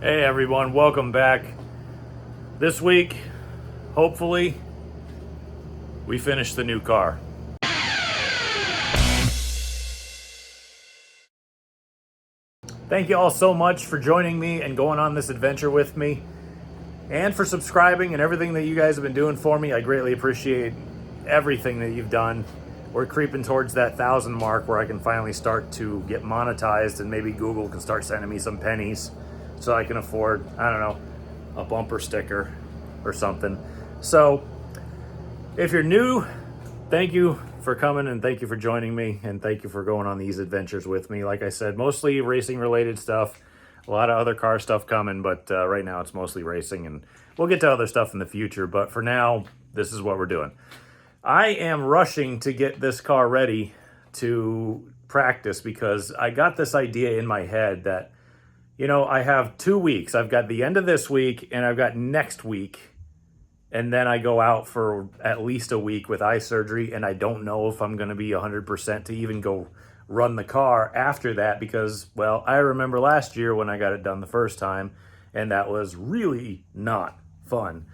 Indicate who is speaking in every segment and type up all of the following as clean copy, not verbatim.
Speaker 1: Hey everyone, welcome back. This week, hopefully, we finish the new car. Thank you all so much for joining me and going on this adventure with me, and for subscribing and everything that you guys have been doing for me. I greatly appreciate everything that you've done. We're creeping towards that 1,000 mark where I can finally start to get monetized, and maybe Google can start sending me some pennies so I can afford, I don't know, a bumper sticker or something. So if you're new, thank you for coming and thank you for joining me and thank you for going on these adventures with me. Like I said, mostly racing related stuff, a lot of other car stuff coming, but right now it's mostly racing, and we'll get to other stuff in the future. But for now, this is what we're doing. I am rushing to get this car ready to practice because I got this idea in my head that, you know, I have 2 weeks. I've got the end of this week and I've got next week. And then I go out for at least a week with eye surgery, and I don't know if I'm going to be 100% to even go run the car after that because, well, I remember last year when I got it done the first time, and that was really not fun.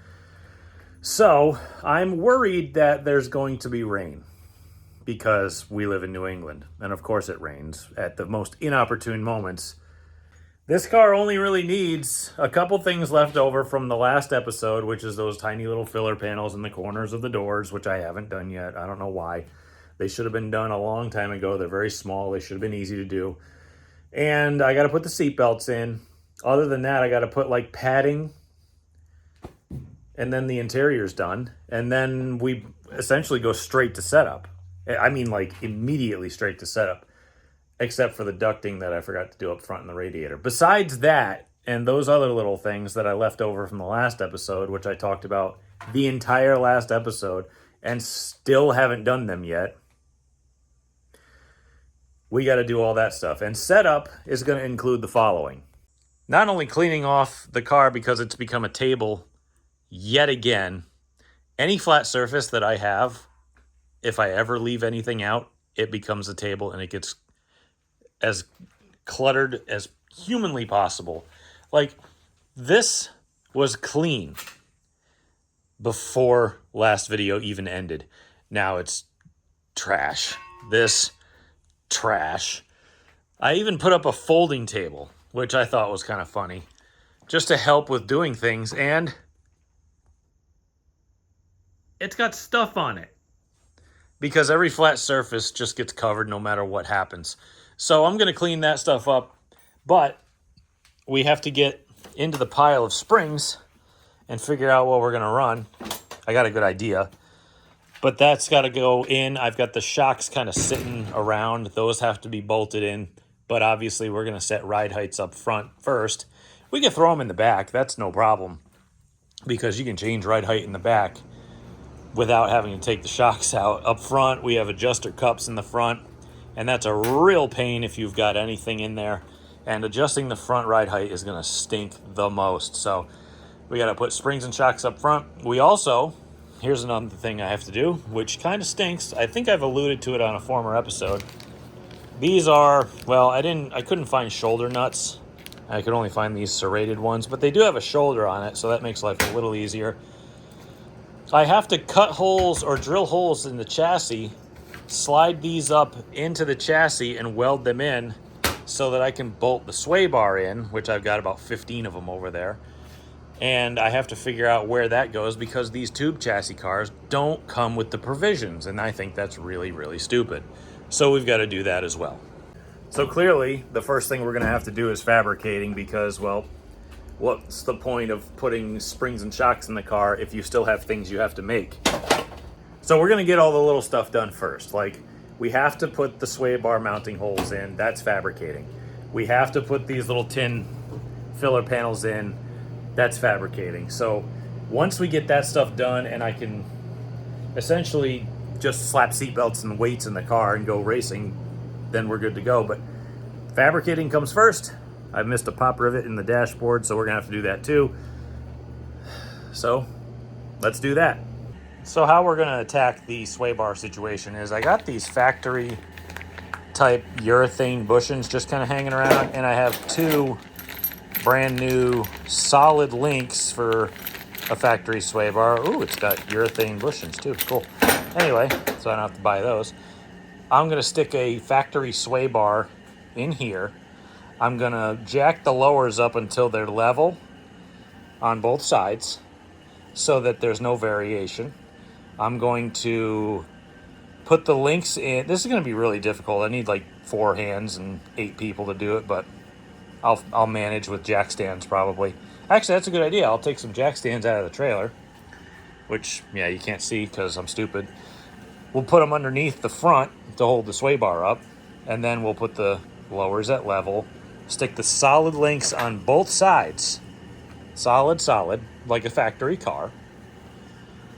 Speaker 1: So I'm worried that there's going to be rain because we live in New England, and of course it rains at the most inopportune moments. This car only really needs a couple things left over from the last episode, which is those tiny little filler panels in the corners of the doors, which I haven't done yet. I don't know why. They should have been done a long time ago. They're very small. They should have been easy to do. And I got to put the seat belts in. Other than that, I got to put like padding, and then the interior's done. And then we essentially go straight to setup. I mean, like immediately straight to setup. Except for the ducting that I forgot to do up front in the radiator. Besides that, and those other little things that I left over from the last episode, which I talked about the entire last episode, and still haven't done them yet, we got to do all that stuff. And setup is going to include the following. Not only cleaning off the car because it's become a table yet again, any flat surface that I have, if I ever leave anything out, it becomes a table and it gets as cluttered as humanly possible. Like, this was clean before last video even ended. Now it's trash. This trash. I even put up a folding table, which I thought was kind of funny, just to help with doing things, and it's got stuff on it because every flat surface just gets covered no matter what happens. So I'm going to clean that stuff up, but we have to get into the pile of springs and figure out what we're going to run. I got a good idea, but that's got to go in. I've got the shocks kind of sitting around. Those have to be bolted in, but obviously we're going to set ride heights up front first. We can throw them in the back. That's no problem because you can change ride height in the back without having to take the shocks out. Up front, we have adjuster cups in the front. And that's a real pain if you've got anything in there. And adjusting the front ride height is going to stink the most. So we got to put springs and shocks up front. We also, here's another thing I have to do, which kind of stinks. I think I've alluded to it on a former episode. These are, well, I couldn't find shoulder nuts. I could only find these serrated ones, but they do have a shoulder on it, so that makes life a little easier. I have to cut holes or drill holes in the chassis, slide these up into the chassis and weld them in so that I can bolt the sway bar in, which I've got about 15 of them over there. And I have to figure out where that goes because these tube chassis cars don't come with the provisions, and I think that's really, really stupid. So we've got to do that as well. So clearly, the first thing we're going to have to do is fabricating because, well, what's the point of putting springs and shocks in the car if you still have things you have to make? So we're going to get all the little stuff done first. Like, we have to put the sway bar mounting holes in. That's fabricating. We have to put these little tin filler panels in. That's fabricating. So once we get that stuff done and I can essentially just slap seatbelts and weights in the car and go racing, then we're good to go. But fabricating comes first. I've missed a pop rivet in the dashboard, so we're going to have to do that too. So let's do that. So how we're going to attack the sway bar situation is I got these factory type urethane bushings just kind of hanging around, and I have two brand new solid links for a factory sway bar. Ooh, it's got urethane bushings too. Cool. Anyway, so I don't have to buy those. I'm going to stick a factory sway bar in here. I'm going to jack the lowers up until they're level on both sides so that there's no variation. I'm going to put the links in. This is going to be really difficult. I need like 4 hands and 8 people to do it, but I'll manage with jack stands probably. Actually, that's a good idea. I'll take some jack stands out of the trailer, which, yeah, you can't see because I'm stupid. We'll put them underneath the front to hold the sway bar up, and then we'll put the lowers at level, stick the solid links on both sides, solid, like a factory car.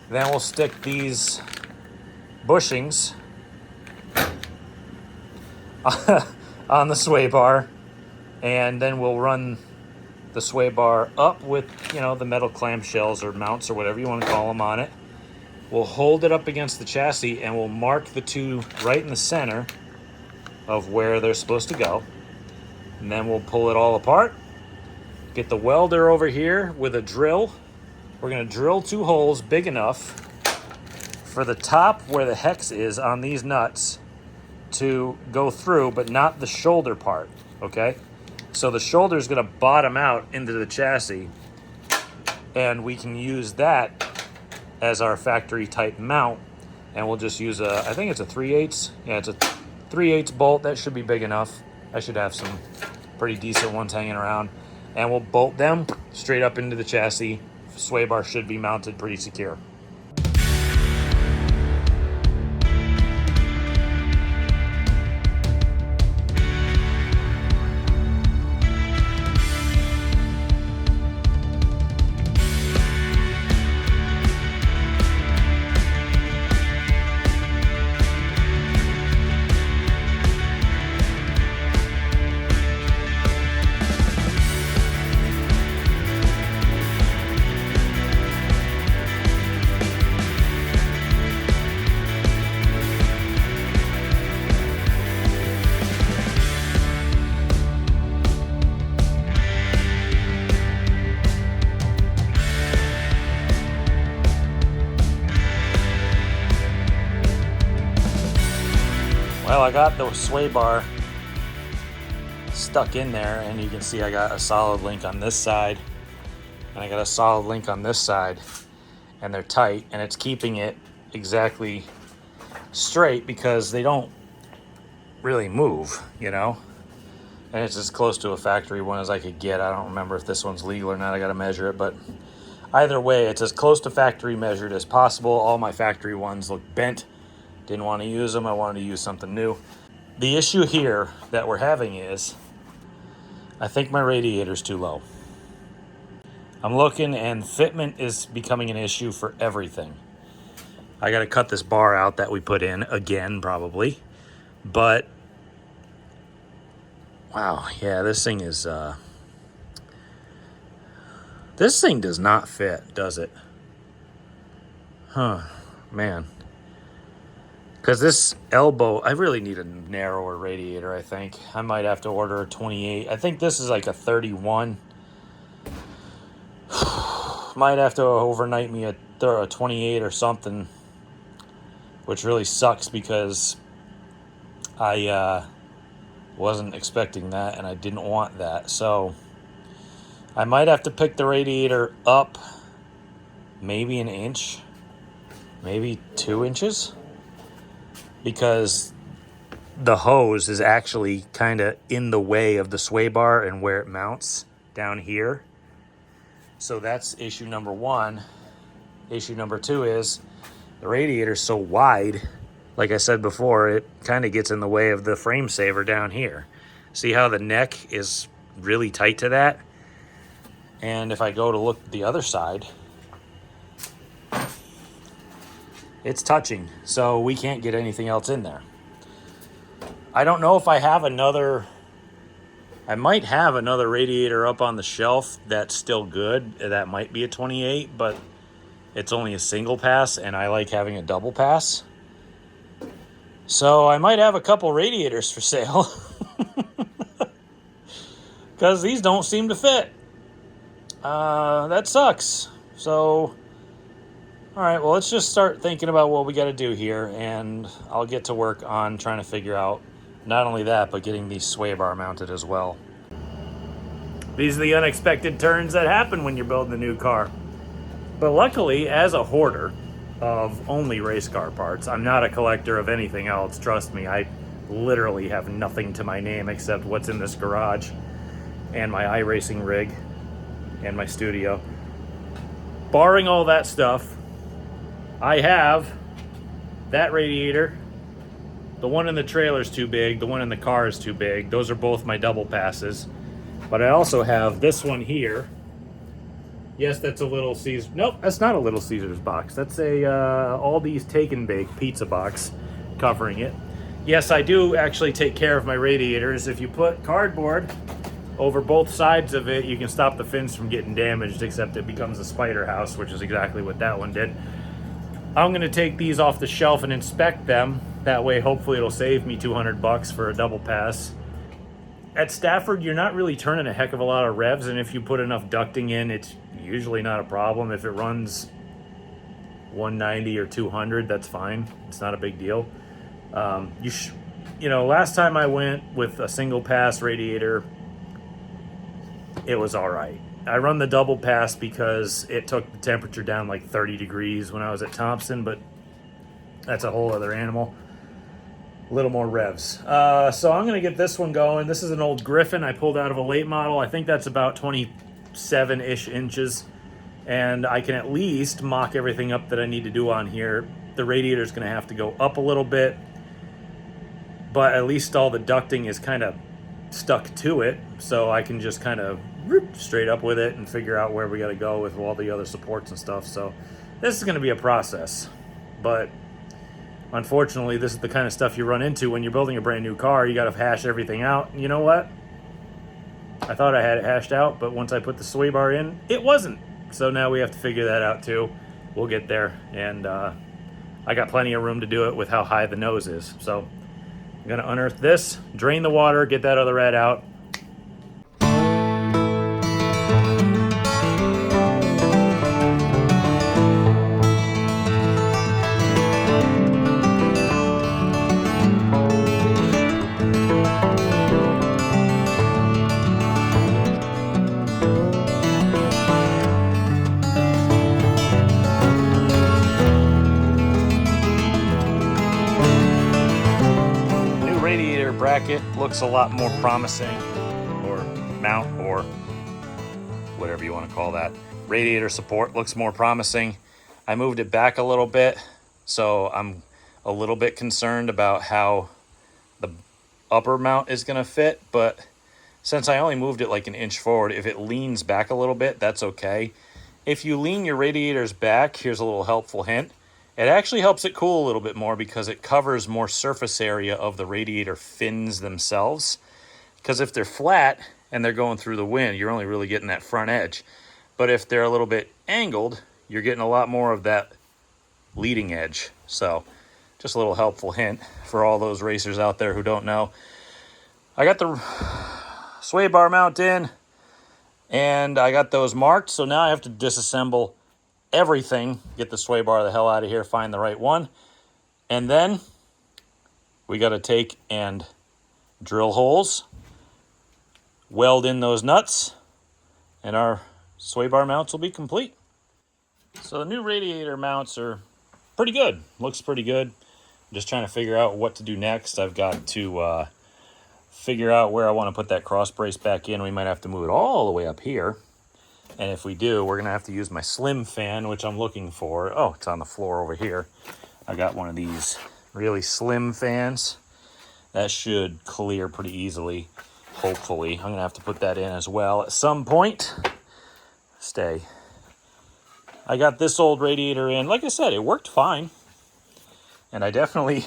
Speaker 1: Then we'll stick these bushings on the sway bar, and then we'll run the sway bar up with, the metal clamshells or mounts or whatever you want to call them on it. We'll hold it up against the chassis and we'll mark the two right in the center of where they're supposed to go. And then we'll pull it all apart. Get the welder over here with a drill. We're going to drill 2 holes big enough for the top where the hex is on these nuts to go through, but not the shoulder part, okay? So the shoulder is going to bottom out into the chassis, and we can use that as our factory type mount, and we'll just use I think it's a 3/8. Yeah, it's a 3/8 bolt. That should be big enough. I should have some pretty decent ones hanging around, and we'll bolt them straight up into the chassis. Sway bar should be mounted pretty secure. Well, I got the sway bar stuck in there, and you can see I got a solid link on this side, and I got a solid link on this side, and they're tight, and it's keeping it exactly straight because they don't really move, and it's as close to a factory one as I could get. I don't remember if this one's legal or not. I got to measure it, but either way, it's as close to factory measured as possible. All my factory ones look bent. Didn't want to use them. I wanted to use something new. The issue here that we're having is I think my radiator's too low. I'm looking, and fitment is becoming an issue for everything. I got to cut this bar out that we put in again, probably. But, wow, yeah, this thing is, this thing does not fit, does it? Huh, man. Because this elbow, I really need a narrower radiator, I think. I might have to order a 28. I think this is like a 31. Might have to overnight me a 28 or something, which really sucks because I wasn't expecting that and I didn't want that. So I might have to pick the radiator up maybe an inch, maybe 2 inches. Because the hose is actually kind of in the way of the sway bar and where it mounts down here. So that's issue number 1. Issue number 2 is the radiator's so wide, like I said before, it kind of gets in the way of the frame saver down here. See how the neck is really tight to that? And if I go to look at the other side, it's touching, so we can't get anything else in there. I don't know if I have another... I might have another radiator up on the shelf that's still good. That might be a 28, but it's only a single pass, and I like having a double pass. So I might have a couple radiators for sale. Because these don't seem to fit. That sucks. So, all right, well, let's just start thinking about what we got to do here, and I'll get to work on trying to figure out not only that, but getting these sway bar mounted as well. These are the unexpected turns that happen when you're building a new car. But luckily, as a hoarder of only race car parts, I'm not a collector of anything else. Trust me, I literally have nothing to my name except what's in this garage and my iRacing rig and my studio. Barring all that stuff, I have that radiator. The one in the trailer is too big. The one in the car is too big. Those are both my double passes. But I also have this one here. Yes, that's a Little Caesar. Nope, that's not a Little Caesars box. That's a Aldi's Take and Bake pizza box covering it. Yes, I do actually take care of my radiators. If you put cardboard over both sides of it, you can stop the fins from getting damaged, except it becomes a spider house, which is exactly what that one did. I'm going to take these off the shelf and inspect them. That way, hopefully it'll save me $200 for a double pass. At Stafford, you're not really turning a heck of a lot of revs, and if you put enough ducting in, it's usually not a problem. If it runs 190 or 200, that's fine. It's not a big deal. Last time I went with a single pass radiator, it was all right. I run the double pass because it took the temperature down like 30 degrees when I was at Thompson, but that's a whole other animal. A little more revs. So I'm going to get this one going. This is an old Griffin I pulled out of a late model. I think that's about 27-ish inches. And I can at least mock everything up that I need to do on here. The radiator's going to have to go up a little bit, but at least all the ducting is kind of stuck to it, so I can just kind of straight up with it and figure out where we got to go with all the other supports and stuff. So this is going to be a process, but unfortunately, this is the kind of stuff you run into when you're building a brand new car. You got to hash everything out. And you know what? I thought I had it hashed out, but once I put the sway bar in, it wasn't. So now we have to figure that out too. We'll get there, and I got plenty of room to do it with how high the nose is. So I'm going to unearth this, drain the water, get that other rat out. Bracket looks a lot more promising, or mount, or whatever you want to call that. Radiator support looks more promising. I moved it back a little bit, so I'm a little bit concerned about how the upper mount is going to fit, but since I only moved it like an inch forward, if it leans back a little bit, that's okay. If you lean your radiators back, here's a little helpful hint. It actually helps it cool a little bit more because it covers more surface area of the radiator fins themselves. Because if they're flat and they're going through the wind, you're only really getting that front edge. But if they're a little bit angled, you're getting a lot more of that leading edge. So just a little helpful hint for all those racers out there who don't know. I got the sway bar mount in, and I got those marked. So now I have to disassemble everything, get the sway bar the hell out of here, find the right one, and then we got to take and drill holes, weld in those nuts, and our sway bar mounts will be complete. So the new radiator mounts are pretty good. Looks pretty good. I'm just trying to figure out what to do next. I've got to figure out where I want to put that cross brace back in. We might have to move it all the way up here. And if we do, we're going to have to use my slim fan, which I'm looking for. Oh, it's on the floor over here. I got one of these really slim fans. That should clear pretty easily, hopefully. I'm going to have to put that in as well at some point. Stay. I got this old radiator in. Like I said, it worked fine. And I definitely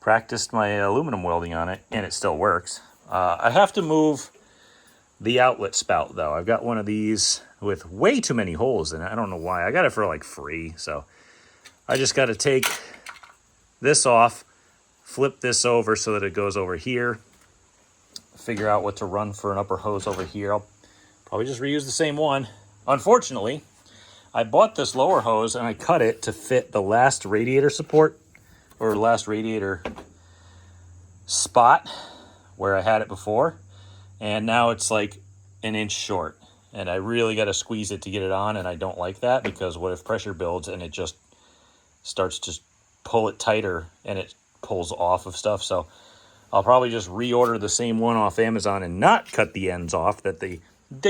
Speaker 1: practiced my aluminum welding on it, and it still works. I have to move the outlet spout, though. I've got one of these with way too many holes in it. I don't know why. I got it for like free, so I just got to take this off, flip this over so that it goes over here, figure out what to run for an upper hose over here. I'll Probably just reuse the same one. Unfortunately, I bought this lower hose and I cut it to fit the last radiator support or last radiator spot where I had it before. And now it's like an inch short. And I really got to squeeze it to get it on. And I don't like that because what if pressure builds and it just starts to pull it tighter and it pulls off of stuff. So I'll probably just reorder the same one off Amazon and not cut the ends off. That they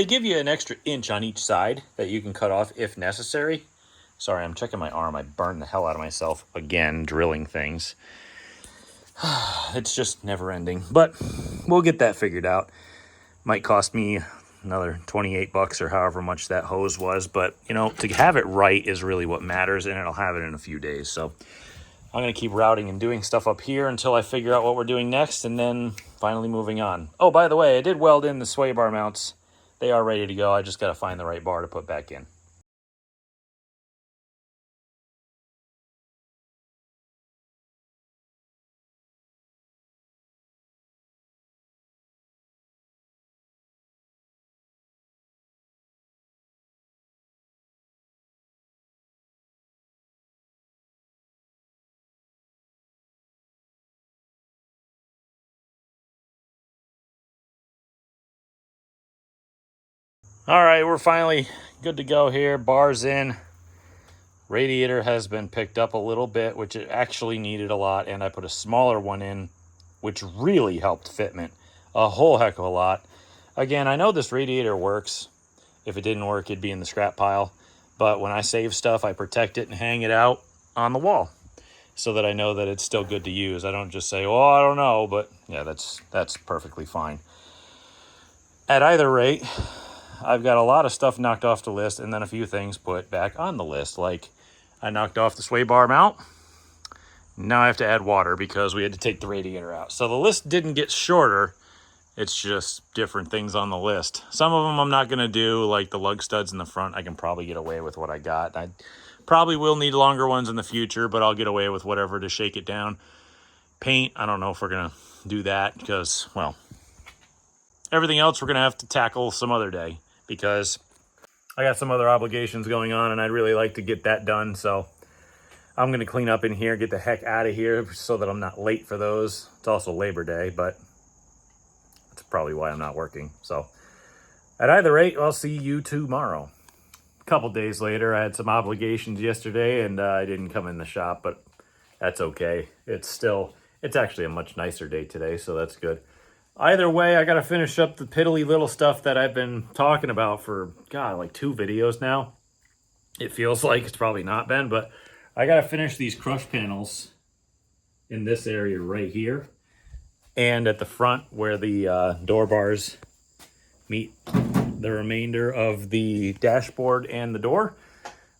Speaker 1: give you an extra inch on each side that you can cut off if necessary. Sorry, I'm checking my arm. I burned the hell out of myself again drilling things. It's just never ending, but we'll get that figured out. Might cost me another 28 bucks or however much that hose was, but you know, to have it right is really what matters, and I'll have it in a few days. So I'm going to keep routing and doing stuff up here until I figure out what we're doing next, and then finally moving on. Oh, by the way, I did weld in the sway bar mounts. They are ready to go. I just got to find the right bar to put back in. All right, we're finally good to go here. Bars in. Radiator has been picked up a little bit, which it actually needed a lot, and I put a smaller one in, which really helped fitment a whole heck of a lot. Again, I know this radiator works. If it didn't work, it'd be in the scrap pile. But when I save stuff, I protect it and hang it out on the wall so that I know that it's still good to use. I don't just say, oh, I don't know, but yeah, that's perfectly fine. At either rate, I've got a lot of stuff knocked off the list and then a few things put back on the list. Like I knocked off the sway bar mount. Now I have to add water because we had to take the radiator out. So the list didn't get shorter. It's just different things on the list. Some of them I'm not going to do, like the lug studs in the front. I can probably get away with what I got. I probably will need longer ones in the future, but I'll get away with whatever to shake it down. Paint, I don't know if we're going to do that because, well, everything else we're going to have to tackle some other day because I got some other obligations going on and I'd really like to get that done. So I'm going to clean up in here, get the heck out of here so that I'm not late for those. It's also Labor Day, but that's probably why I'm not working. So at either rate, I'll see you tomorrow. A couple days later, I had some obligations yesterday and I didn't come in the shop, but that's okay. It's actually a much nicer day today, so that's good. Either way, I got to finish up the piddly little stuff that I've been talking about for, God, like 2 videos now. It feels like it's probably not been, but I got to finish these crush panels in this area right here. And at the front where the door bars meet the remainder of the dashboard and the door,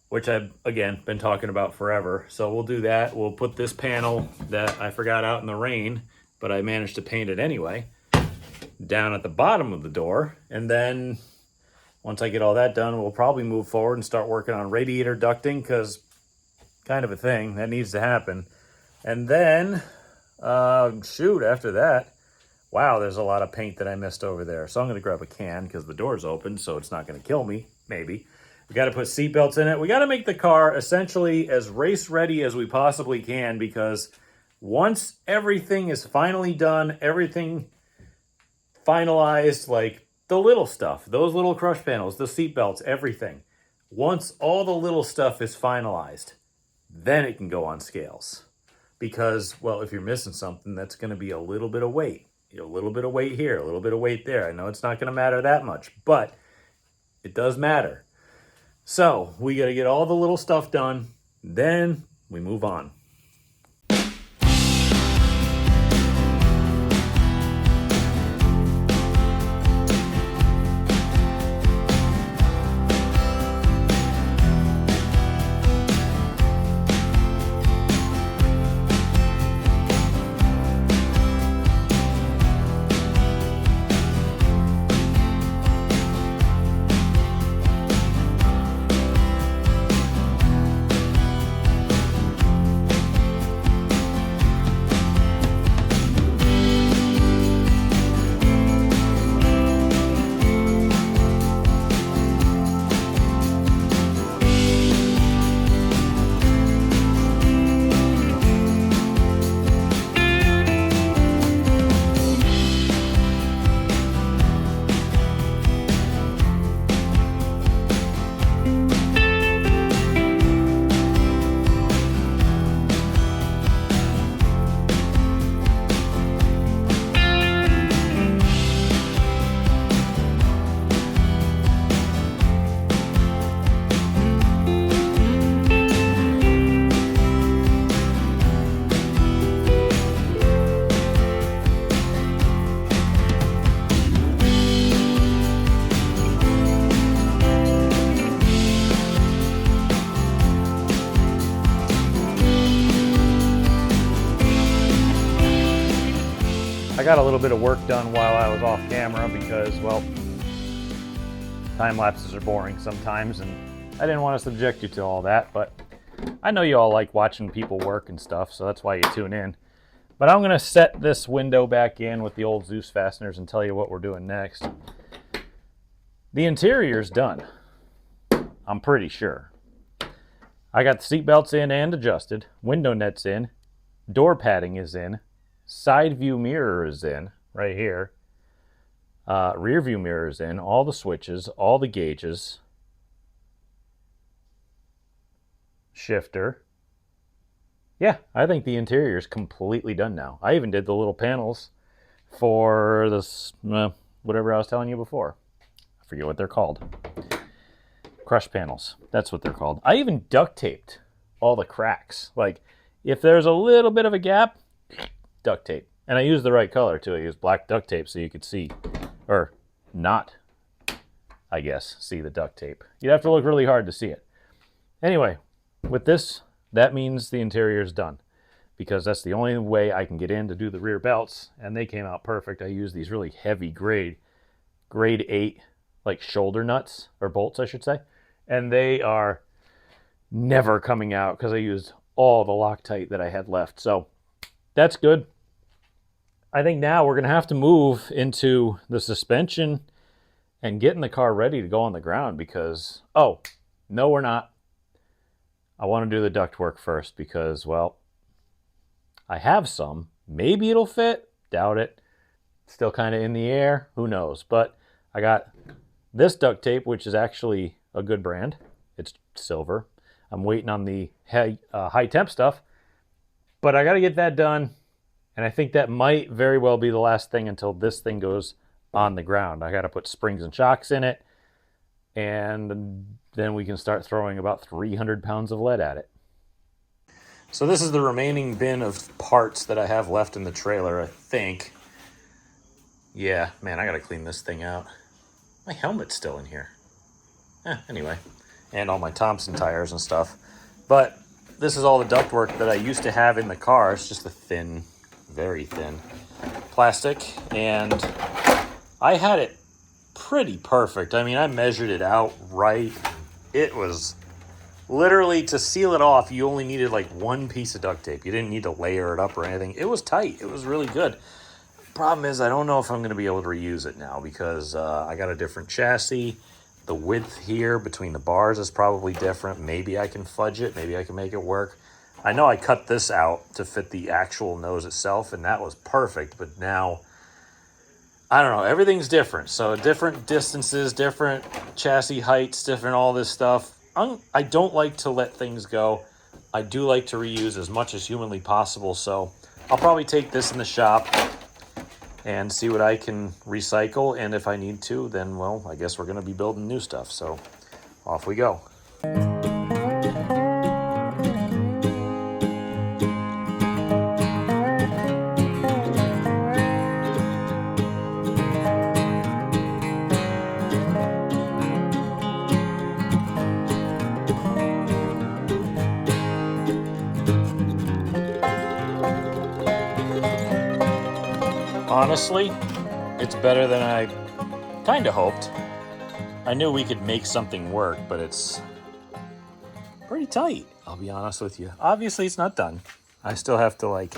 Speaker 1: which I've, again, been talking about forever. So we'll do that. We'll put this panel that I forgot out in the rain, but I managed to paint it anyway, down at the bottom of the door. And then once I get all that done, we'll probably move forward and start working on radiator ducting because kind of a thing that needs to happen. And then, after that, wow, there's a lot of paint that I missed over there. So I'm going to grab a can because the door's open, so it's not going to kill me, maybe. We got to put seatbelts in it. We got to make the car essentially as race ready as we possibly can because once everything is finally done, everything finalized, like the little stuff, those little crush panels, the seatbelts, everything. Once all the little stuff is finalized, then it can go on scales. Because, well, if you're missing something, that's going to be a little bit of weight. A little bit of weight here, a little bit of weight there. I know it's not going to matter that much, but it does matter. So we got to get all the little stuff done, then we move on. got a little bit of work done while I was off camera because, well, time lapses are boring sometimes, and I didn't want to subject you to all that, but I know you all like watching people work and stuff, so that's why you tune in. But I'm going to set this window back in with the old Zeus fasteners and tell you what we're doing next. The interior's done. I'm pretty sure. I got the seat belts in and adjusted. Window net's in. Door padding is in. Side view mirror is in right here. Rear view mirror is in. All the switches, all the gauges. Shifter. Yeah, I think the interior is completely done now. I even did the little panels for this, whatever I was telling you before. I forget what they're called. Crush panels. That's what they're called. I even duct taped all the cracks. Like, if there's a little bit of a gap, duct tape. And I used the right color, too. I used black duct tape so you could see, or not, I guess, see the duct tape. You'd have to look really hard to see it. Anyway, with this, that means the interior is done, because that's the only way I can get in to do the rear belts, and they came out perfect. I used these really heavy grade 8, like shoulder nuts, or bolts, I should say, and they are never coming out because I used all the Loctite that I had left. So that's good. I think now we're going to have to move into the suspension and getting the car ready to go on the ground because, oh, no, we're not. I want to do the duct work first because, well, I have some. Maybe it'll fit. Doubt it. Still kind of in the air. Who knows? But I got this duct tape, which is actually a good brand. It's silver. I'm waiting on the high temp stuff. But I got to get that done. And I think that might very well be the last thing until this thing goes on the ground. I got to put springs and shocks in it. And then we can start throwing about 300 pounds of lead at it. So this is the remaining bin of parts that I have left in the trailer, I think. Yeah, man, I gotta clean this thing out. My helmet's still in here. Anyway, and all my Thompson tires and stuff. But this is all the ductwork that I used to have in the car. It's just a thin, very thin plastic. And I had it pretty perfect. I mean, I measured it out right. It was literally, to seal it off, you only needed like one piece of duct tape. You didn't need to layer it up or anything. It was tight. It was really good. Problem is, I don't know if I'm going to be able to reuse it now because I got a different chassis. The width here between the bars is probably different. Maybe I can fudge it. Maybe I can make it work. I know I cut this out to fit the actual nose itself, and that was perfect. But now, I don't know. Everything's different. So different distances, different chassis heights, different all this stuff. I don't like to let things go. I do like to reuse as much as humanly possible. So I'll probably take this in the shop and see what I can recycle. And if I need to, then, well, I guess we're going to be building new stuff. So off we go. Honestly, it's better than I kind of hoped. I knew we could make something work, but it's pretty tight, I'll be honest with you. Obviously, it's not done. I still have to, like,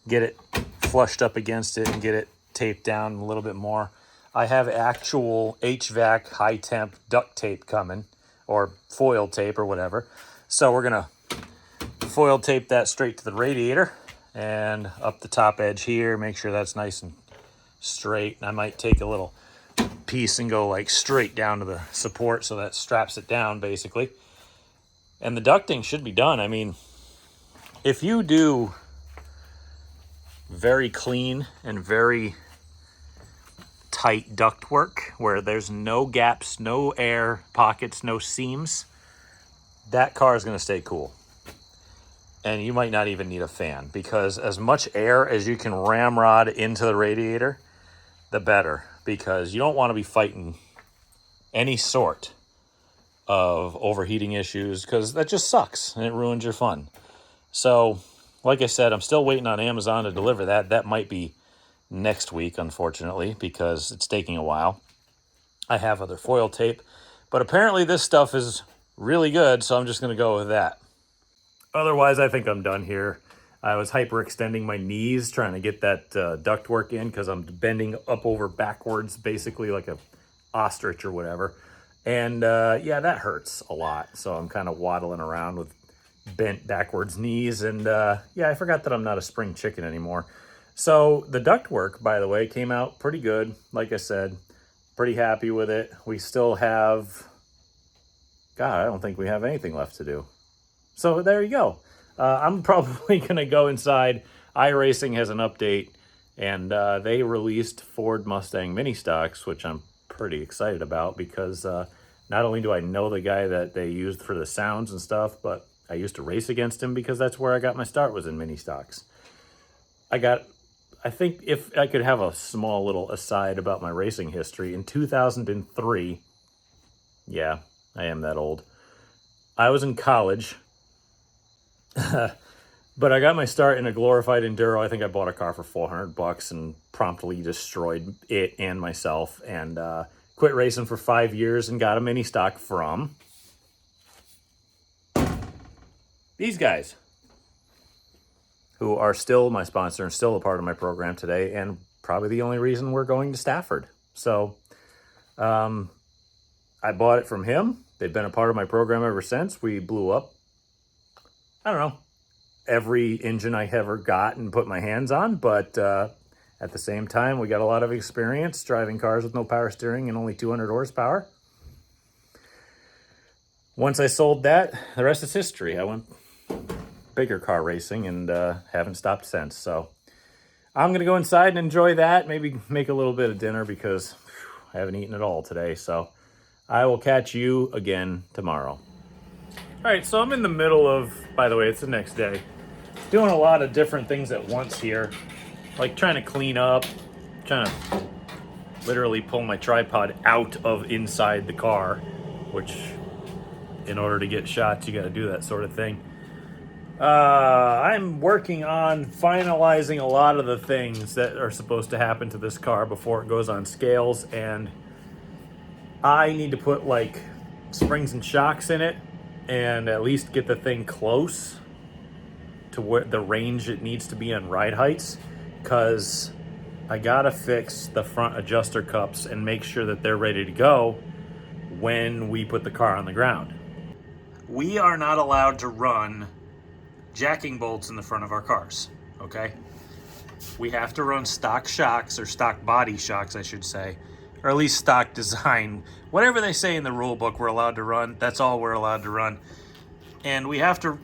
Speaker 1: get it flushed up against it and get it taped down a little bit more. I have actual HVAC high temp duct tape coming, or foil tape or whatever. So we're going to foil tape that straight to the radiator and up the top edge here, make sure that's nice and straight. And I might take a little piece and go like straight down to the support so that straps it down basically. And the ducting should be done. I mean, if you do very clean and very tight duct work where there's no gaps, no air pockets, no seams, that car is going to stay cool. And you might not even need a fan because as much air as you can ramrod into the radiator, the better, because you don't want to be fighting any sort of overheating issues because that just sucks and it ruins your fun. So, like I said, I'm still waiting on Amazon to deliver that. That might be next week, unfortunately, because it's taking a while. I have other foil tape, but apparently this stuff is really good, so I'm just going to go with that. Otherwise, I think I'm done here. I was hyperextending my knees trying to get that duct work in because I'm bending up over backwards, basically like a ostrich or whatever. And yeah, that hurts a lot. So I'm kind of waddling around with bent backwards knees. And yeah, I forgot that I'm not a spring chicken anymore. So the duct work, by the way, came out pretty good. Like I said, pretty happy with it. We still have, God, I don't think we have anything left to do. So there you go. I'm probably going to go inside. iRacing has an update, and they released Ford Mustang mini stocks, which I'm pretty excited about because not only do I know the guy that they used for the sounds and stuff, but I used to race against him because that's where I got my start, was in mini stocks. I think if I could have a small little aside about my racing history, in 2003, yeah, I am that old, I was in college. But I got my start in a glorified enduro. I think I bought a car for $400 and promptly destroyed it and myself, and quit racing for 5 years and got a mini stock from these guys, who are still my sponsor and still a part of my program today, and probably the only reason we're going to Stafford. So I bought it from him. They've been a part of my program ever since. We blew up, I don't know, every engine I ever got and put my hands on, but at the same time, we got a lot of experience driving cars with no power steering and only 200 horsepower. Once I sold that, the rest is history. I went bigger car racing and haven't stopped since. So I'm going to go inside and enjoy that, maybe make a little bit of dinner because I haven't eaten at all today. So I will catch you again tomorrow. All right, so I'm in the middle of, by the way, it's the next day, doing a lot of different things at once here, like trying to clean up, trying to literally pull my tripod out of inside the car, which in order to get shots, you got to do that sort of thing. I'm working on finalizing a lot of the things that are supposed to happen to this car before it goes on scales, and I need to put like springs and shocks in it and at least get the thing close to where the range it needs to be on ride heights, because I gotta fix the front adjuster cups and make sure that they're ready to go when we put the car on the ground. We are not allowed to run jacking bolts in the front of our cars, okay? We have to run stock shocks, or stock body shocks, I should say, or at least stock design. Whatever they say in the rule book we're allowed to run, that's all we're allowed to run. And we have to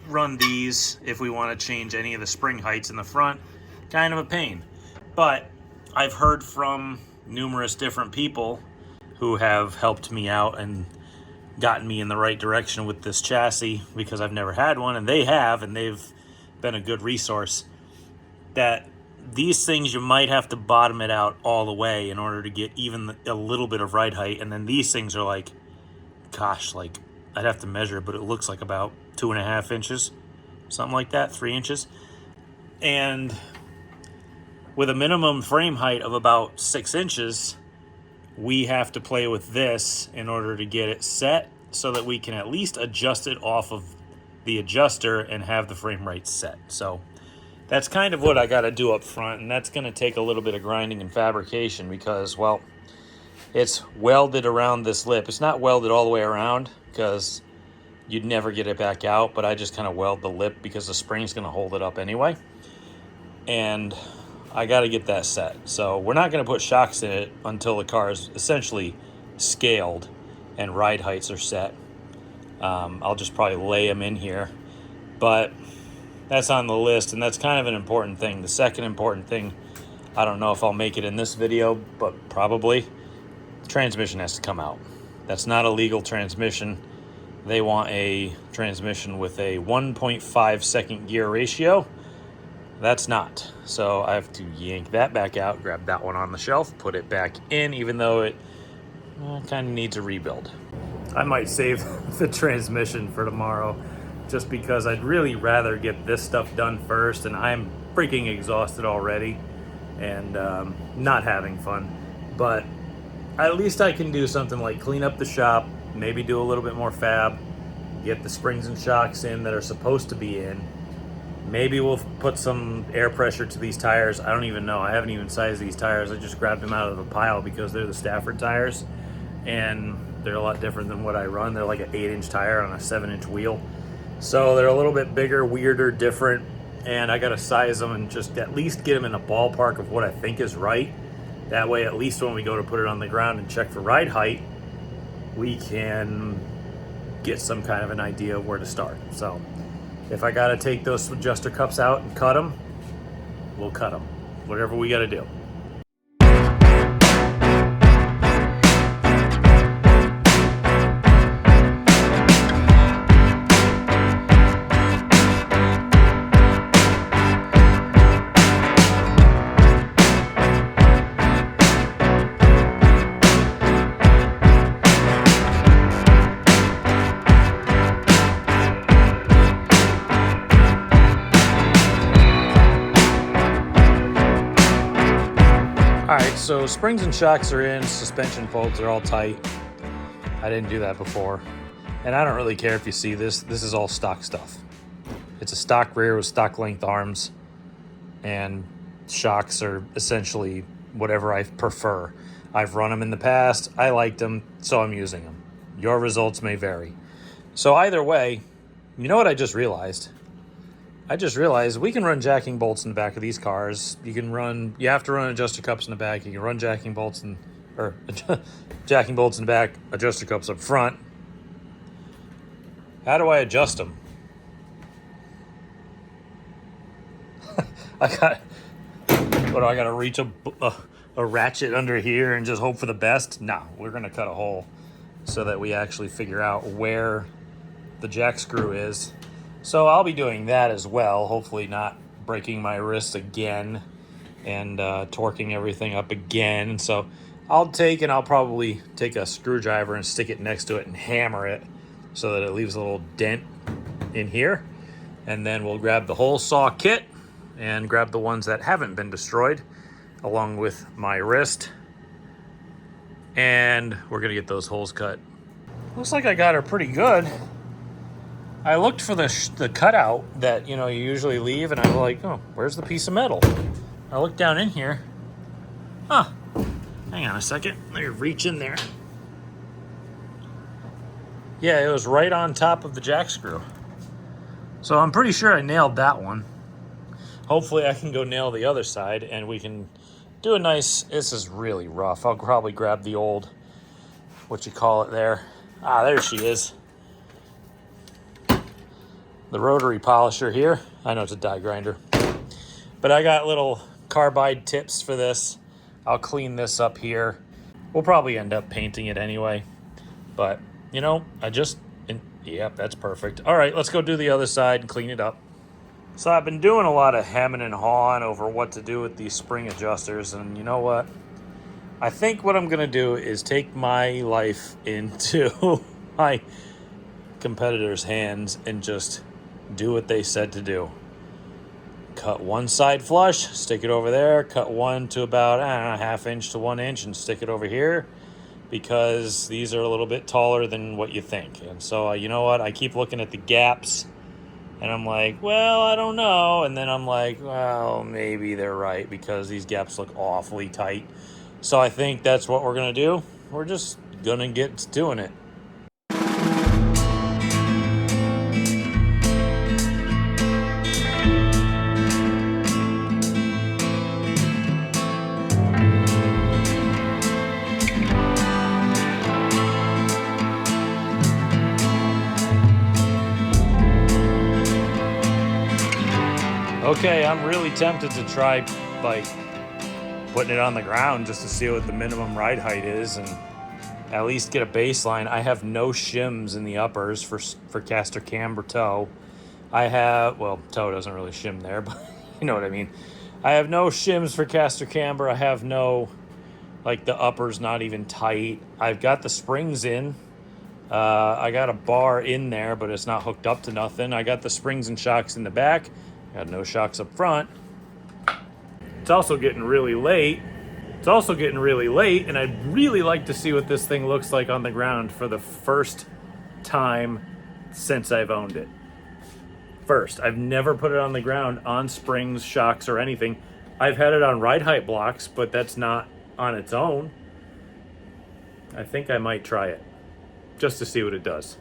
Speaker 1: run these if we want to change any of the spring heights in the front. Kind of a pain. But I've heard from numerous different people who have helped me out and gotten me in the right direction with this chassis, because I've never had one, and they have, and they've been a good resource, that these things you might have to bottom it out all the way in order to get even a little bit of ride height. And then these things are like, gosh, like I'd have to measure, but it looks like about 2.5 inches, something like that, 3 inches. And with a minimum frame height of about 6 inches, we have to play with this in order to get it set so that we can at least adjust it off of the adjuster and have the frame rate set. So that's kind of what I got to do up front, and that's going to take a little bit of grinding and fabrication because, well, it's welded around this lip. It's not welded all the way around because you'd never get it back out, but I just kind of weld the lip because the spring's going to hold it up anyway. And I got to get that set. So we're not going to put shocks in it until the car is essentially scaled and ride heights are set. I'll just probably lay them in here. But that's on the list, and that's kind of an important thing. The second important thing, I don't know if I'll make it in this video, but probably, the transmission has to come out. That's not a legal transmission. They want a transmission with a 1.5 second gear ratio. That's not. So I have to yank that back out, grab that one on the shelf, put it back in, even though it kind of needs a rebuild. I might save the transmission for tomorrow just because I'd really rather get this stuff done first, and I'm freaking exhausted already. and not having fun. But at least I can do something like clean up the shop, maybe do a little bit more fab, get the springs and shocks in that are supposed to be in. Maybe we'll put some air pressure to these tires. I don't even know. I haven't even sized these tires. I just grabbed them out of a pile because they're the Stafford tires, and they're a lot different than what I run. They're like an 8-inch tire on a 7-inch wheel. So they're a little bit bigger, weirder, different, and I gotta size them and just at least get them in a ballpark of what I think is right. That way, at least when we go to put it on the ground and check for ride height, we can get some kind of an idea of where to start. So if I gotta take those adjuster cups out and cut them, we'll cut them. Whatever we gotta do. Alright, so springs and shocks are in, suspension folds are all tight. I didn't do that before. And I don't really care if you see this. This is all stock stuff. It's a stock rear with stock length arms. And shocks are essentially whatever I prefer. I've run them in the past. I liked them, so I'm using them. Your results may vary. So either way, you know what I just realized? We can run jacking bolts in the back of these cars. You have to run adjuster cups in the back. You can run jacking bolts in the back, adjuster cups up front. How do I adjust them? I gotta reach a ratchet under here and just hope for the best? No, we're gonna cut a hole so that we actually figure out where the jack screw is. So I'll be doing that as well, hopefully not breaking my wrist again and torquing everything up again. So I'll probably take a screwdriver and stick it next to it and hammer it so that it leaves a little dent in here. And then we'll grab the whole saw kit and grab the ones that haven't been destroyed along with my wrist. And we're gonna get those holes cut. Looks like I got her pretty good. I looked for the cutout that, you usually leave, and I was like, oh, where's the piece of metal? I looked down in here. Huh. Hang on a second. Let me reach in there. Yeah, it was right on top of the jack screw. So I'm pretty sure I nailed that one. Hopefully I can go nail the other side, and we can do a nice... This is really rough. I'll probably grab the old... there. Ah, there she is. The rotary polisher here. I know it's a die grinder. But I got little carbide tips for this. I'll clean this up here. We'll probably end up painting it anyway. But, yep, that's perfect. All right, let's go do the other side and clean it up. So I've been doing a lot of hemming and hawing over what to do with these spring adjusters. And you know what? I think what I'm going to do is take my life into my competitors' hands and just do what they said to do. Cut one side flush, stick it over there, cut one to about, a half inch to 1 inch and stick it over here because these are a little bit taller than what you think. And so, you know what? I keep looking at the gaps and I'm like, well, I don't know. And then I'm like, well, maybe they're right because these gaps look awfully tight. So I think that's what we're going to do. We're just going to get to doing it. Okay, I'm really tempted to try, putting it on the ground just to see what the minimum ride height is and at least get a baseline. I have no shims in the uppers for caster camber toe. Toe doesn't really shim there, but you know what I mean. I have no shims for caster camber. I have no, the upper's not even tight. I've got the springs in. I got a bar in there, but it's not hooked up to nothing. I got the springs and shocks in the back. Got no shocks up front. It's also getting really late. And I'd really like to see what this thing looks like on the ground for the first time since I've owned it. I've never put it on the ground on springs, shocks, or anything. I've had it on ride height blocks, but that's not on its own. I think I might try it just to see what it does.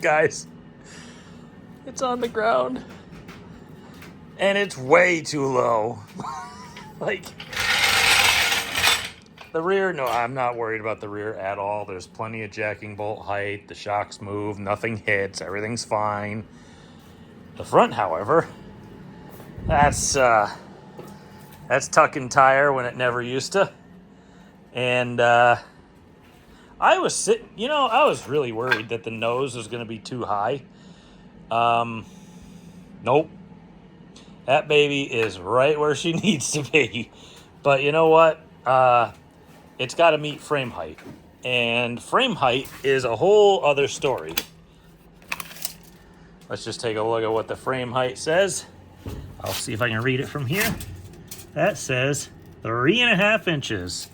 Speaker 1: Guys, it's on the ground and it's way too low. Like, the rear, no, I'm not worried about the rear at all. There's plenty of jacking bolt height. The shocks move, nothing hits, everything's fine. The front, however, that's tuck and tire when it never used to. And I was I was really worried that the nose was going to be too high. Nope. That baby is right where she needs to be. But you know what? It's got to meet frame height. And frame height is a whole other story. Let's just take a look at what the frame height says. I'll see if I can read it from here. That says 3.5 inches.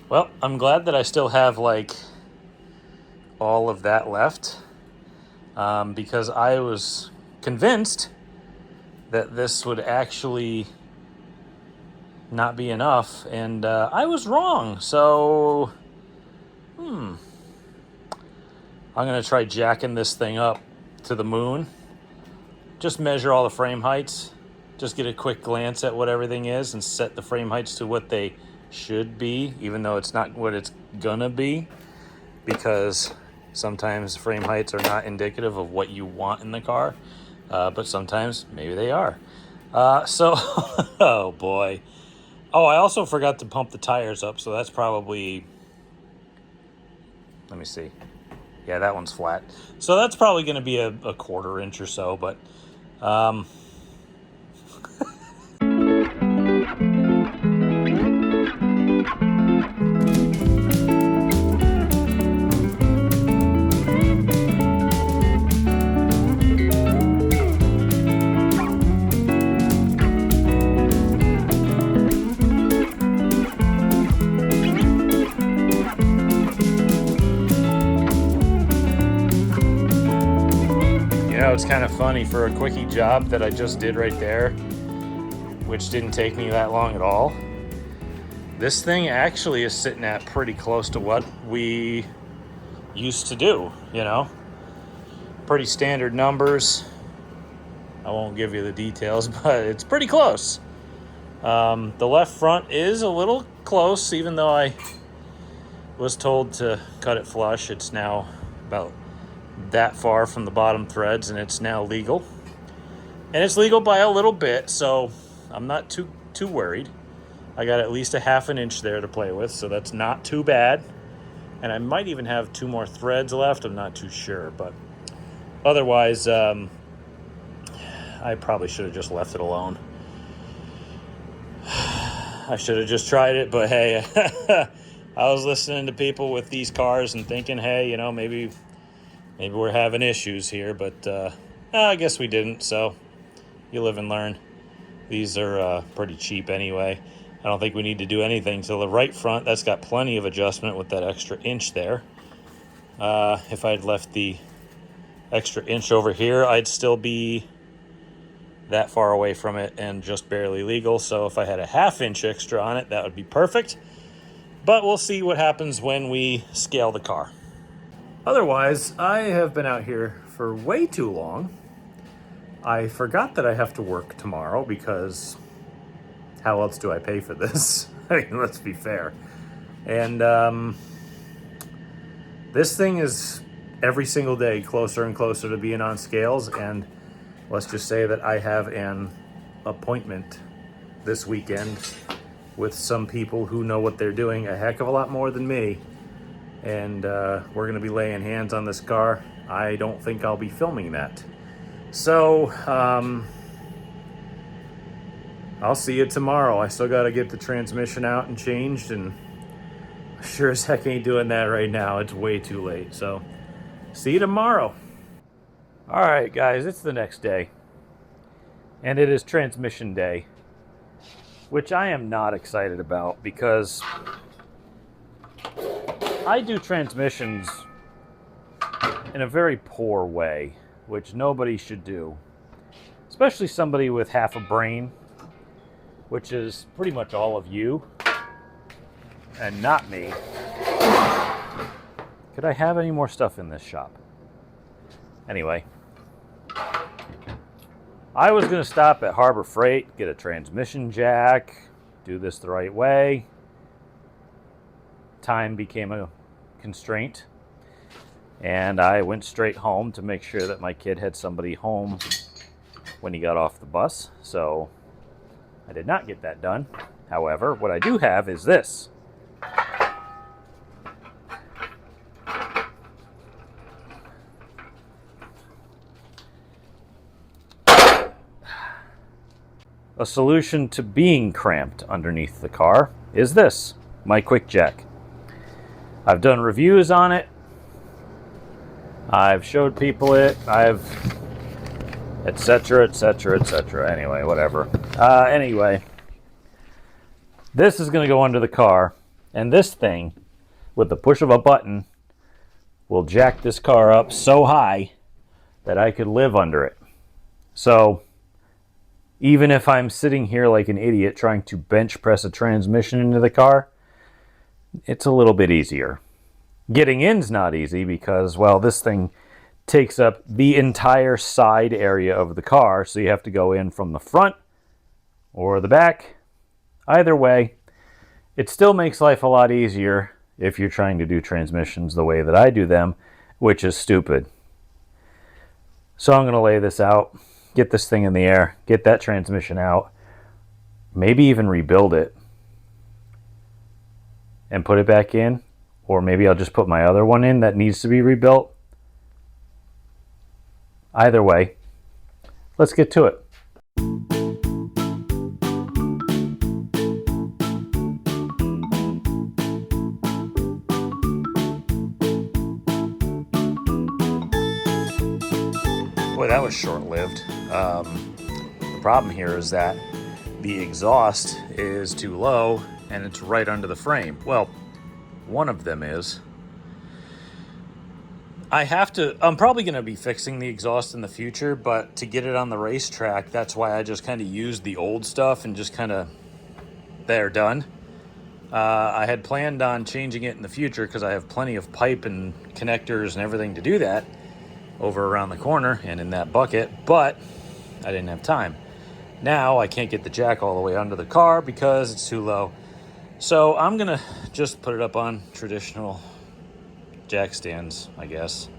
Speaker 1: Well, I'm glad that I still have like all of that left, because I was convinced that this would actually not be enough, and I was wrong. So, I'm gonna try jacking this thing up to the moon. Just measure all the frame heights. Just get a quick glance at what everything is and set the frame heights to what they should be, even though it's not what it's gonna be, because sometimes frame heights are not indicative of what you want in the car, but sometimes maybe they are. So, oh boy. Oh, I also forgot to pump the tires up, so that's probably, let me see. Yeah, that one's flat. So that's probably going to be a 1/4 inch or so, but it's kind of funny for a quickie job that I just did right there, which didn't take me that long at all. This thing actually is sitting at pretty close to what we used to do, Pretty standard numbers. I won't give you the details, but it's pretty close. The left front is a little close, even though I was told to cut it flush. It's now about that far from the bottom threads, and it's now legal. And it's legal by a little bit, so I'm not too worried. I got at least a 1/2 inch there to play with, so that's not too bad. And I might even have 2 more threads left. I'm not too sure, but otherwise, I probably should have just left it alone. I should have just tried it, but hey, I was listening to people with these cars and thinking, hey, maybe we're having issues here, but I guess we didn't, so you live and learn. These are pretty cheap anyway. I don't think we need to do anything to the right front. That's got plenty of adjustment with that extra inch there. If I'd left the extra inch over here, I'd still be that far away from it and just barely legal. So if I had a 1/2 inch extra on it, that would be perfect. But we'll see what happens when we scale the car. Otherwise, I have been out here for way too long. I forgot that I have to work tomorrow, because how else do I pay for this? I mean, let's be fair. And this thing is every single day closer and closer to being on scales, and let's just say that I have an appointment this weekend with some people who know what they're doing a heck of a lot more than me. And we're going to be laying hands on this car. I don't think I'll be filming that. So, I'll see you tomorrow. I still got to get the transmission out and changed, and sure as heck ain't doing that right now. It's way too late. So, see you tomorrow. All right, guys, it's the next day, and it is transmission day, which I am not excited about because I do transmissions in a very poor way, which nobody should do, especially somebody with half a brain, which is pretty much all of you, and not me. Could I have any more stuff in this shop? Anyway, I was going to stop at Harbor Freight, get a transmission jack, do this the right way. Time became a constraint, and I went straight home to make sure that my kid had somebody home when he got off the bus, so I did not get that done. However, what I do have is this. A solution to being cramped underneath the car is this, my quick jack. I've done reviews on it. I've showed people it. I've etc., etc., etc. Anyway, whatever. Anyway, this is going to go under the car, and this thing, with the push of a button, will jack this car up so high that I could live under it. So, even if I'm sitting here like an idiot trying to bench press a transmission into the car, it's a little bit easier. Getting in's not easy because, well, this thing takes up the entire side area of the car, so you have to go in from the front or the back. Either way, it still makes life a lot easier if you're trying to do transmissions the way that I do them, which is stupid. So I'm going to lay this out, get this thing in the air, get that transmission out, maybe even rebuild it and put it back in, or maybe I'll just put my other one in that needs to be rebuilt. Either way, let's get to it. Boy, that was short-lived. The problem here is that the exhaust is too low and it's right under the frame. Well, one of them is. I'm probably going to be fixing the exhaust in the future, but to get it on the racetrack, that's why I just kind of used the old stuff and just kind of, there, done. I had planned on changing it in the future because I have plenty of pipe and connectors and everything to do that over around the corner and in that bucket, but I didn't have time. Now I can't get the jack all the way under the car because it's too low. So I'm going to just put it up on traditional jack stands, I guess.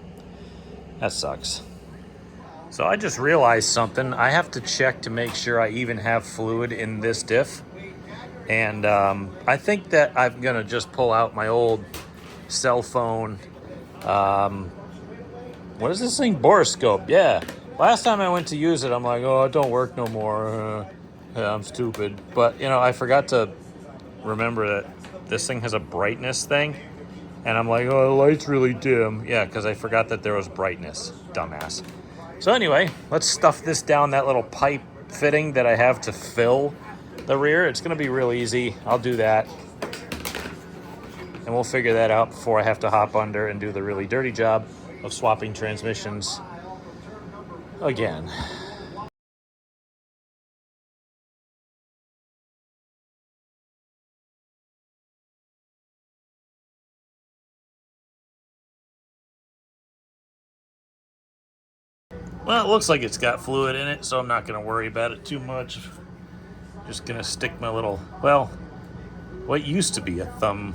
Speaker 1: That sucks. So I just realized something. I have to check to make sure I even have fluid in this diff. And I think that I'm going to just pull out my old cell phone. What is this thing? Borescope. Yeah. Last time I went to use it, I'm like, oh, it don't work no more. Yeah, I'm stupid. But, I forgot to remember that this thing has a brightness thing. And I'm like, oh, the light's really dim. Yeah, because I forgot that there was brightness. Dumbass. So anyway, let's stuff this down that little pipe fitting that I have to fill the rear. It's going to be real easy. I'll do that. And we'll figure that out before I have to hop under and do the really dirty job of swapping transmissions again. Well, it looks like it's got fluid in it, so I'm not going to worry about it too much. Just going to stick my little, well, what used to be a thumb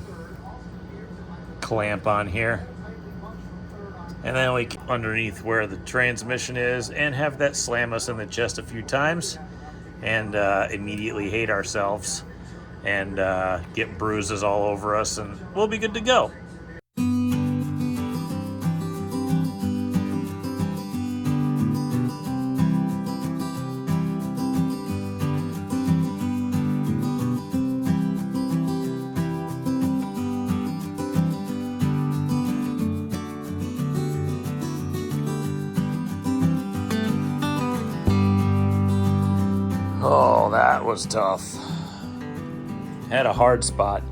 Speaker 1: clamp on here. And then we get underneath where the transmission is and have that slam us in the chest a few times and immediately hate ourselves and get bruises all over us, and we'll be good to go. Oh, that was tough. Had a hard spot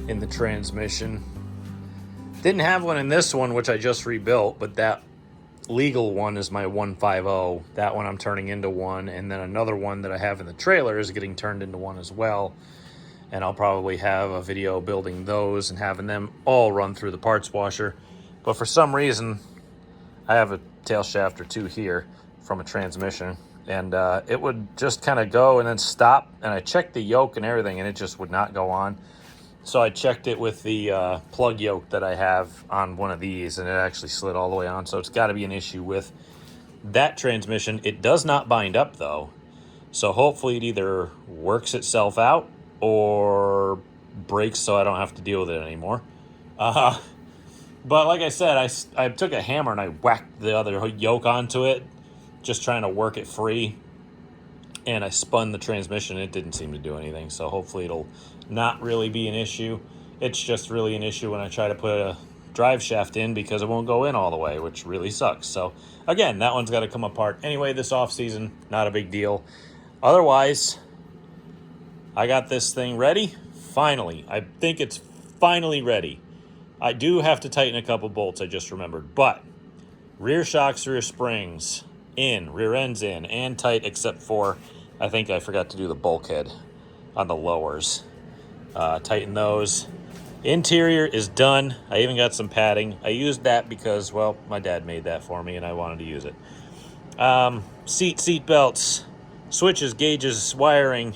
Speaker 1: in the transmission. Didn't have one in this one, which I just rebuilt, but that legal one is my 150. That one I'm turning into one, and then another one that I have in the trailer is getting turned into one as well. And I'll probably have a video building those and having them all run through the parts washer. But for some reason, I have a tail shaft or two here from a transmission, and it would just kind of go and then stop. And I checked the yoke and everything, and it just would not go on. So I checked it with the plug yoke that I have on one of these, and it actually slid all the way on. So it's got to be an issue with that transmission. It does not bind up, though. So hopefully it either works itself out or breaks so I don't have to deal with it anymore. But like I said, I took a hammer and I whacked the other yoke onto it, just trying to work it free. And I spun the transmission. It didn't seem to do anything. So hopefully it'll not really be an issue. It's just really an issue when I try to put a drive shaft in because it won't go in all the way, which really sucks. So again, that one's got to come apart. Anyway, this off season, not a big deal. Otherwise, I got this thing ready. Finally, I think it's finally ready. I do have to tighten a couple bolts, I just remembered. But rear shocks, rear springs in, rear ends in, and tight except for, I think I forgot to do the bulkhead on the lowers. Tighten those. Interior is done. I even got some padding. I used that because, well, my dad made that for me and I wanted to use it. Seat belts, switches, gauges, wiring,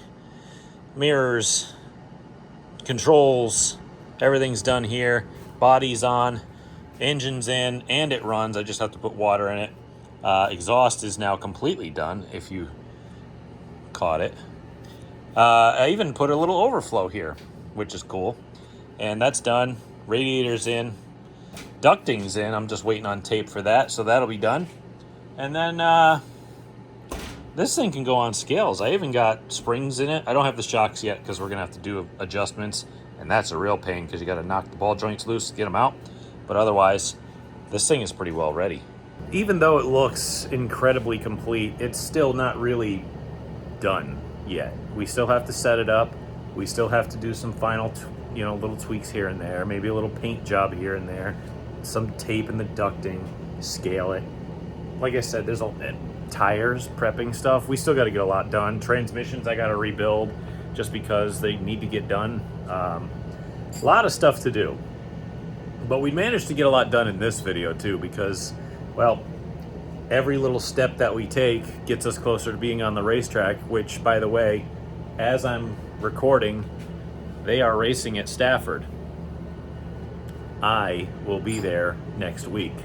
Speaker 1: mirrors, controls, everything's done here. Body's on, engine's in, and it runs. I just have to put water in it. Exhaust is now completely done, if you caught it. I even put a little overflow here, which is cool. And that's done. Radiator's in. Ducting's in. I'm just waiting on tape for that, so that'll be done. And then this thing can go on scales. I even got springs in it. I don't have the shocks yet because we're going to have to do adjustments. And that's a real pain because you got to knock the ball joints loose to get them out. But otherwise, this thing is pretty well ready. Even though it looks incredibly complete, it's still not really done yet. We still have to set it up. We still have to do some final, little tweaks here and there. Maybe a little paint job here and there. Some tape in the ducting. Scale it. Like I said, there's tires, prepping stuff. We still got to get a lot done. Transmissions I got to rebuild just because they need to get done. A lot of stuff to do. But we managed to get a lot done in this video too because, well, every little step that we take gets us closer to being on the racetrack, which, by the way, as I'm recording, they are racing at Stafford. I will be there next week.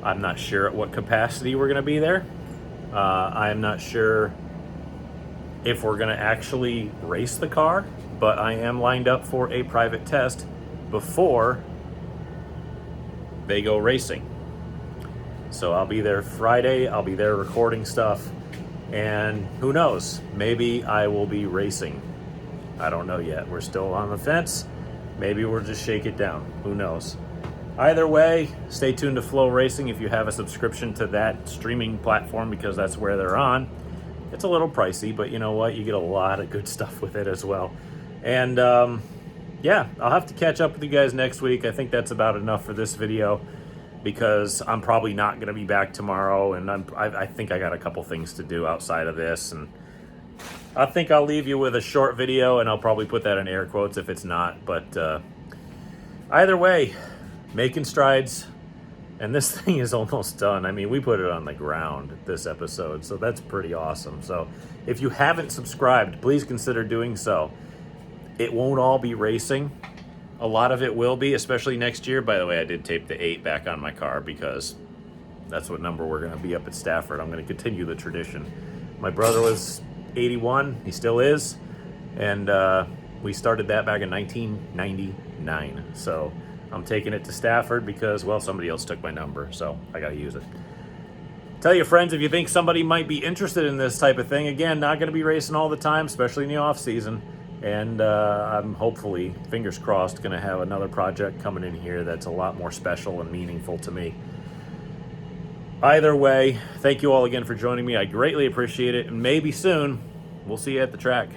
Speaker 1: I'm not sure at what capacity we're going to be there. I'm not sure if we're going to actually race the car, but I am lined up for a private test before they go racing. So I'll be there Friday. I'll be there recording stuff. And who knows? Maybe I will be racing. I don't know yet. We're still on the fence. Maybe we'll just shake it down. Who knows? Either way, stay tuned to Flow Racing if you have a subscription to that streaming platform because that's where they're on. It's a little pricey, but you know what? You get a lot of good stuff with it as well. And yeah, I'll have to catch up with you guys next week. I think that's about enough for this video because I'm probably not going to be back tomorrow, and I think I got a couple things to do outside of this, and I think I'll leave you with a short video, and I'll probably put that in air quotes if it's not, but either way, making strides, and this thing is almost done. I mean, we put it on the ground this episode, so that's pretty awesome. So if you haven't subscribed, please consider doing so. It won't all be racing. A lot of it will be, especially next year. By the way, I did tape the 8 back on my car because that's what number we're going to be up at Stafford. I'm going to continue the tradition. My brother was 81. He still is. And we started that back in 1999. So I'm taking it to Stafford because, well, somebody else took my number. So I got to use it. Tell your friends if you think somebody might be interested in this type of thing. Again, not going to be racing all the time, especially in the off season. And I'm hopefully, fingers crossed, going to have another project coming in here that's a lot more special and meaningful to me. Either way, thank you all again for joining me. I greatly appreciate it, and maybe soon we'll see you at the track.